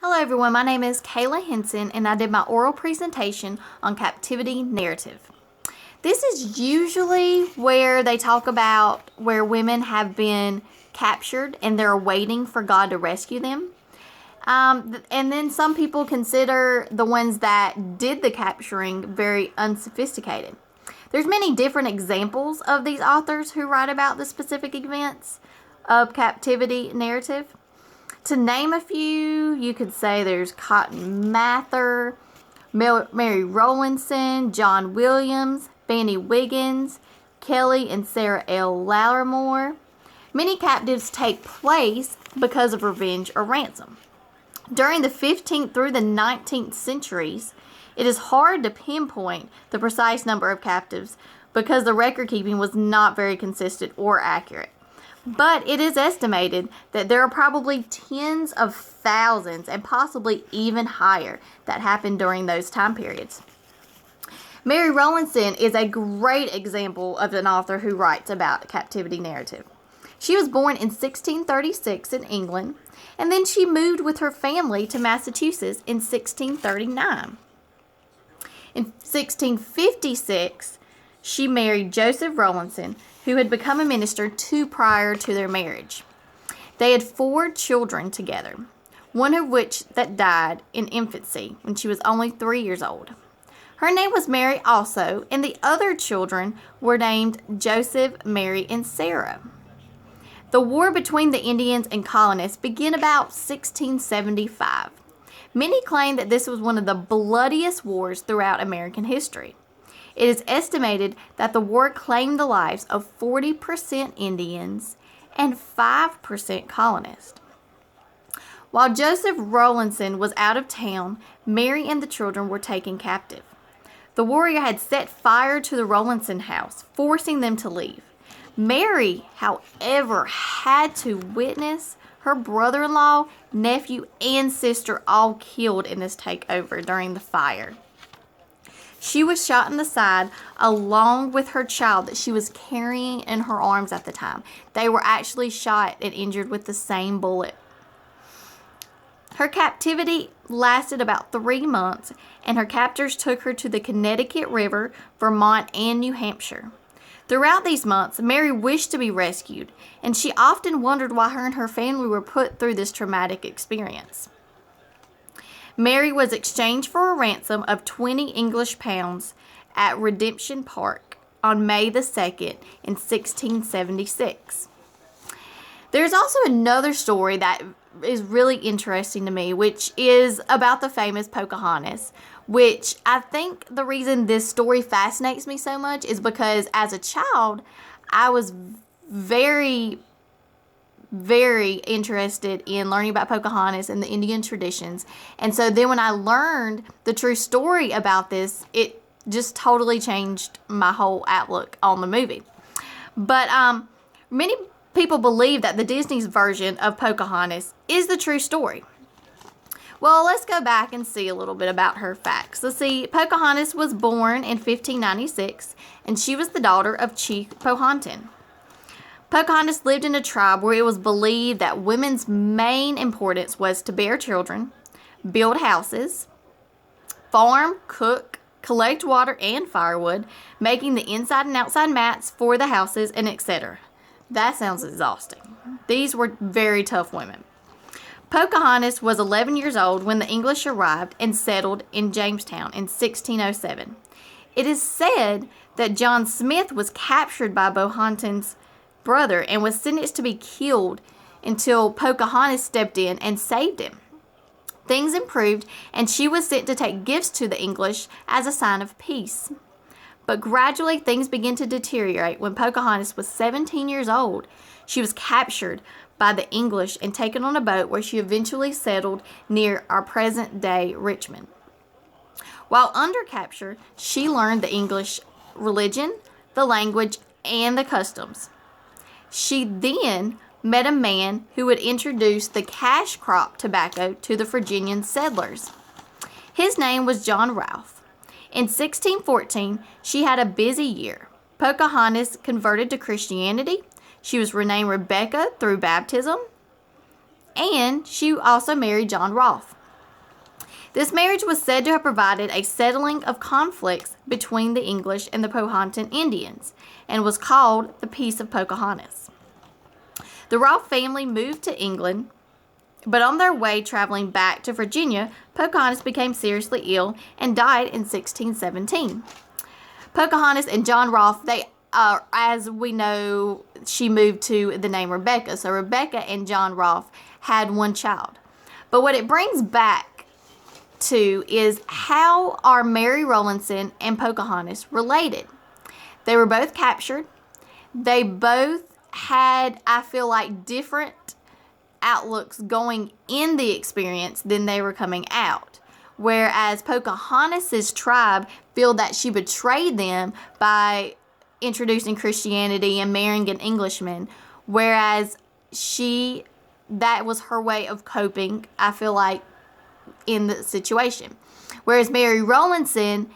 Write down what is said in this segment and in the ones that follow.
Hello everyone, my name is Kayla Henson and I did my oral presentation on captivity narrative. This is usually where they talk about where women have been captured and they're waiting for God to rescue them. And then some people consider the ones that did the capturing very unsophisticated. There's many different examples of these authors who write about the specific events of captivity narrative. To name a few, you could say there's Cotton Mather, Mary Rowlandson, John Williams, Fanny Wiggins, Kelly and Sarah L. Lattimore. Many captives take place because of revenge or ransom. During the 15th through the 19th centuries, it is hard to pinpoint the precise number of captives because the record keeping was not very consistent or accurate. But it is estimated that there are probably tens of thousands and possibly even higher that happened during those time periods. Mary Rowlandson is a great example of an author who writes about captivity narrative. She was born in 1636 in England, and then she moved with her family to Massachusetts in 1639. In 1656, she married Joseph Rowlandson, who had become a minister prior to their marriage. They had 4 children together, one of which that died in infancy when she was only 3 years old. Her name was Mary also, and the other children were named Joseph, Mary, and Sarah. The war between the Indians and colonists began about 1675. Many claim that this was one of the bloodiest wars throughout American history. It is estimated that the war claimed the lives of 40% Indians and 5% colonists. While Joseph Rowlandson was out of town, Mary and the children were taken captive. The warrior had set fire to the Rowlandson house, forcing them to leave. Mary, however, had to witness her brother-in-law, nephew, and sister all killed in this takeover during the fire. She was shot in the side along with her child that she was carrying in her arms at the time. They were actually shot and injured with the same bullet. Her captivity lasted about 3 months, and her captors took her to the Connecticut River, Vermont, and New Hampshire. Throughout these months, Mary wished to be rescued, and she often wondered why her and her family were put through this traumatic experience. Mary was exchanged for a ransom of 20 English pounds at Redemption Park on May the 2nd in 1676. There's also another story that is really interesting to me, which is about the famous Pocohontas, which I think the reason this story fascinates me so much is because as a child, I was very interested in learning about Pocahontas and the Indian traditions. And so then when I learned the true story about this, it just totally changed my whole outlook on the movie. But many people believe that the Disney's version of Pocahontas is the true story. Well, let's go back and see a little bit about her facts. Let's see, Pocahontas was born in 1596, and she was the daughter of Chief Powhatan. Pocahontas lived in a tribe where it was believed that women's main importance was to bear children, build houses, farm, cook, collect water and firewood, making the inside and outside mats for the houses, and etc. That sounds exhausting. These were very tough women. Pocahontas was 11 years old when the English arrived and settled in Jamestown in 1607. It is said that John Smith was captured by Powhatan's brother and was sentenced to be killed until Pocahontas stepped in and saved him. Things improved, and she was sent to take gifts to the English as a sign of peace. But gradually things began to deteriorate when Pocahontas was 17 years old. She was captured by the English and taken on a boat where she eventually settled near our present-day Richmond. While under capture, she learned the English religion, the language, and the customs. She then met a man who would introduce the cash crop tobacco to the Virginian settlers. His name was John Rolfe. In 1614, she had a busy year. Pocahontas converted to Christianity. She was renamed Rebecca through baptism. And she also married John Rolfe. This marriage was said to have provided a settling of conflicts between the English and the Powhatan Indians and was called the Peace of Pocohontas. The Rolfe family moved to England, but on their way traveling back to Virginia, Pocahontas became seriously ill and died in 1617. Pocahontas and John Rolfe, as we know, she moved to the name Rebecca. So Rebecca and John Rolfe had one child. But what it brings back to is, how are Mary Rowlandson and Pocahontas related? They were both captured. They both had, I feel like, different outlooks going in the experience than they were coming out. Whereas Pocahontas's tribe feel that she betrayed them by introducing Christianity and marrying an Englishman, whereas that was her way of coping, I feel like, in the situation. Whereas Mary Rowlandson,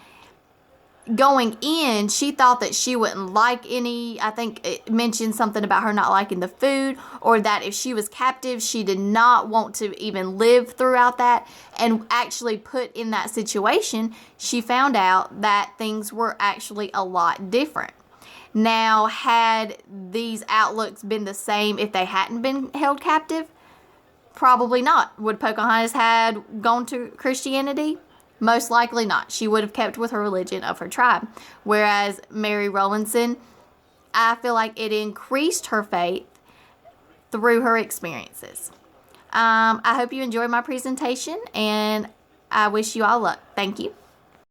going in, she thought that she wouldn't like any, I think it mentioned something about her not liking the food, or that if she was captive, she did not want to even live throughout that. And actually put in that situation, she found out that things were actually a lot different. Now, had these outlooks been the same if they hadn't been held captive? Probably not. Would Pocahontas had gone to Christianity? Most likely not. She would have kept with her religion of her tribe. Whereas Mary Rowlandson, I feel like it increased her faith through her experiences. I hope you enjoyed my presentation, and I wish you all luck. Thank you.